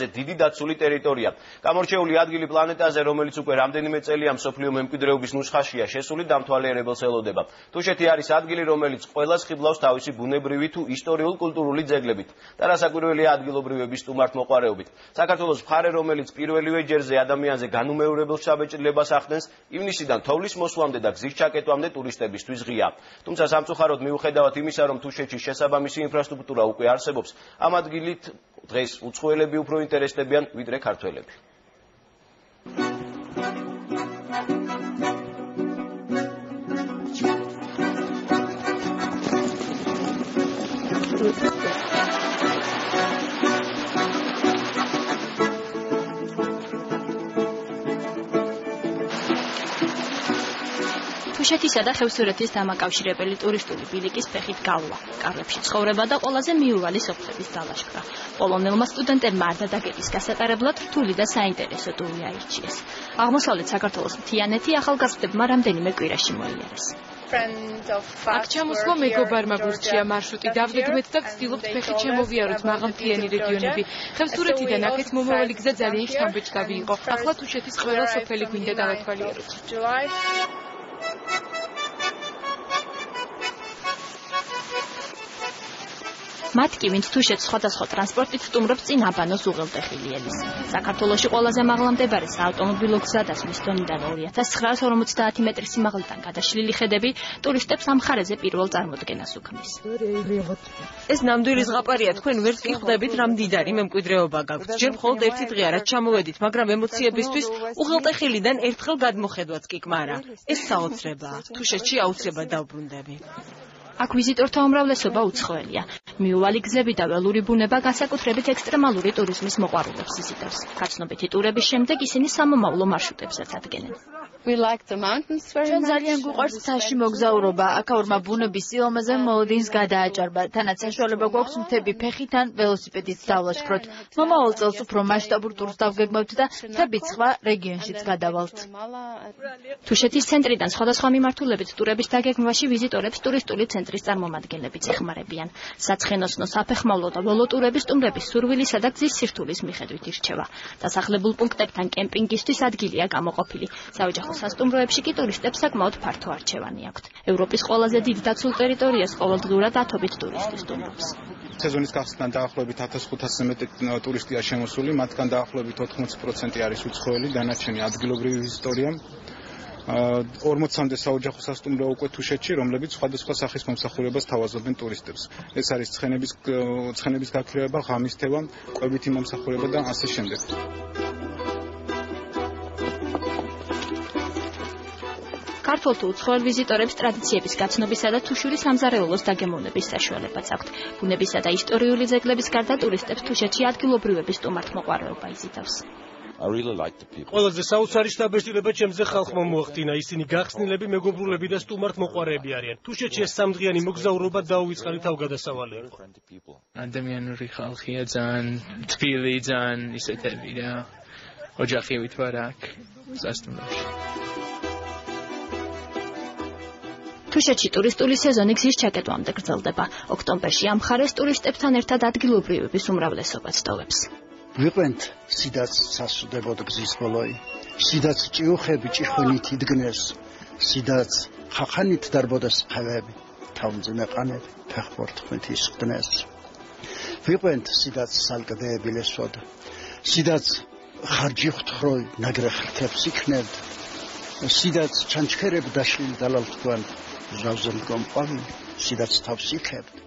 ყველაზე დიდი დაცული ტერიტორია. გამორჩეული ადგილი პლანეტაზე, რომელიც უკვე რამდენიმე წელია მსოფლიო მემკვიდრეობის ნუსხაშია შესული, დამთვალიერებელს ელოდება. თუშეთი არის ადგილი, რომელიც ყველას ხიბლავს თავისი ბუნებრივი თუ ისტორიულ-კულტურული ძეგლებით და რასაკვირველია ადგილობრივების სტუმართმოყვარეობით. საქართველოს მხარე, რომელიც პირველივე ჯერზე ადამიანზე განუმეორებელ შთაბეჭდილებას ახდენს, ივნისიდან თოვლის მოსვლამდე და გზის ჩაკეტვამდე ტურისტებისთვის ღია. თუმცა სამწუხაროდ მიუხედავად იმისა, რომ თუშეთში შესაბამისი ინფრასტრუქტურა უკვე არსებობს, ამ ადგილით დღეს უცხოელები უფრო ინტერესდებიან ვიდრე ქართველები. თუშეთისა და ხევსურეთის დამაკავშირებელი ტურისტული ბილიკის ფეხით გალვა, კარლებში ცხოვრება და ყველაზე მიუვალი სოფლების დალაშქრა. პოლონელმა სტუდენტებმა არდადაგების გასატარებლად რთული და საინტერესო ტური აირჩიეს. აღმოსავლეთ საქართველოს მთიანეთი ახალგაზრდებმა რამდენიმე კვირაში მოიარეს. აქ ჩამოსვლა მეგობარმა გურჩია მარშრუტი დავდეგმეთ და ვცდილობთ ფეხით შემოვიაროთ მაღალმთიანი რეგიონები. ხევსურეთიდან აქეთ მომავალი გზა ძალიან შთამბეჭდავი იყო. ახლა თუშეთის ყველა სოფელი გვინდა დავათვალიეროთ. მათ კი ვინც თუშეთს სხვადასხვა ტრანსპორტით სტუმრობს წინ აბანოს უღელტეხილიელის. საქართველოში ყველაზე მაღლამდებარე საავტომობილო გზა და ზღვის დონიდან 2950 მეტრის სიმაღლიდან გადაშლილი ხედები ტურისტებს ამ მხარეზე პირველ წარმოდგენას უქმნის. ეს ნამდვილი ზღაპარია, თქვენ ვერც კი ხვდებით რა მდიდარი მემკვიდრეობა გაქვთ. ჯერ მხოლოდ ერთი დღეა რაც ჩამოვედით, მაგრამ ემოციებისთვის უღელტეხილიდან ერთხელ გადმოხედვაც კი კმარა. ეს საოცრებაა. თუშეთში აუცილებლად დავბრუნდები. აქ ვიზიტორთა უმრავლესობა უცხოელია. მიუვალი გზები და ველური ბუნება განსაკუთრებით ექსტრემალური ტურიზმის მოყვარულებს იზიდავს. გაცნობითი ტურების შემდეგ ისინი სამომავლო მარშრუტებსაც ადგენენ. ჩვენ ძალიან გვიყვარს მთაში მოგზაურობა. აქაურმა ბუნების სიამაზე მოლოდინს გადააჭარბა. თანაც საშუალება გვაქვს მთები ფეხით ან ველოსიპედით დავლაშქროთ. მომავალ წელს უფრო მასშტაბურ ტურს დავგეგმავთ და მთებით სხვა რეგიონშიც გადავალთ. თუშეთის ცენტრიდან სხვადასხვა მიმართულებით ტურების დაგეგმვაში ვიზიტორებს ტურისტული ცენტრის წარმომადგენლებიც ეხმარებიან. საცხენოსნო, საფეხმავლო და ველოტურები სტუმრების სურვილისა და გზის სირთულის მიხედვით ირჩევა. დასახლებულ პუნქტებთან კემპინგისთვის ადგილია გამოყოფილი. საოჯახო სასტუმროებში კი ტურისტებს საკმაოდ ფართო არჩევანი აქვთ. ევროპის ყველაზე დიდ დაცულ ტერიტორიას ყოველდღურად ათობით ტურისტი სტუმრობს. სეზონის გახსნიდან დაახლოებით 1500-ზე მეტი ტურისტია შემოსული, მათგან დაახლოებით 80% არის უცხოელი, დანარჩენი ადგილობრივი ვიზიტორია. 40-მდე საოჯახო სასტუმრო უკვე თუშეთში, რომლებიც სხვადასხვა სახის მომსახურებას თავაზობენ ტურისტებს. ეს არის ცხენების გაქრება, ღამის თევა, კვებითი მომსახურება და ასე შემდეგ. ქართულ თუ უცხოელ ვიზიტორებს ტრადიციების გაცნობისა და თუშური სამზარეულოს დაგემოვნების საშუალებაც აქვთ. ბუნებისა და ისტორიული ძეგლების გარდა ტურისტებს თუშეთში ადგილობრივების სტუმართმოყვარეობა იზიდავს. ყველაზე საოცარი შთაბეჭდილება ჩემზე ხალხმა მოახდინა. ისინი გახსნილები, მეგობრულები და სტუმართმოყვარეები არიან. თუშეთში ეს სამდღიანი მოგზაურობა დაუვიწყარი თავგადასავალი იყო. ადამიანური ხალხია, ძალიან თბილი, ძალიან ისეთები და ოჯახი ვითვარ აქ სასტუმროში. თუშეთში ტურისტული სეზონი გზის ჩაკეტვამდე გრძელდება. ოქტომბერში ამ მხარეს ტურისტებთან ერთად ადგილობრივების უმრავლესობაც ტოვებს. ვიყვენთ სიდაც სასუდებოდ გზის ბოლოი. სიდაც ჭიუხები ჭიხვინით იდგნეს. სიდაც ხახანით დარბოდეს ხევები. თავზე მეყანები ფეხბორთით ისხდნეს. ვიყვენთ სიდაც სალკდეები ლესოდ. სიდაც ხარჯი ხთროი ნაგრეხრთებს იქნებთ. სიდაც ჩანჩქერებ დაშლილი დალალთქვან. ჟავზე მდგომ ყვავილი, სიდაც თავს იქებთ.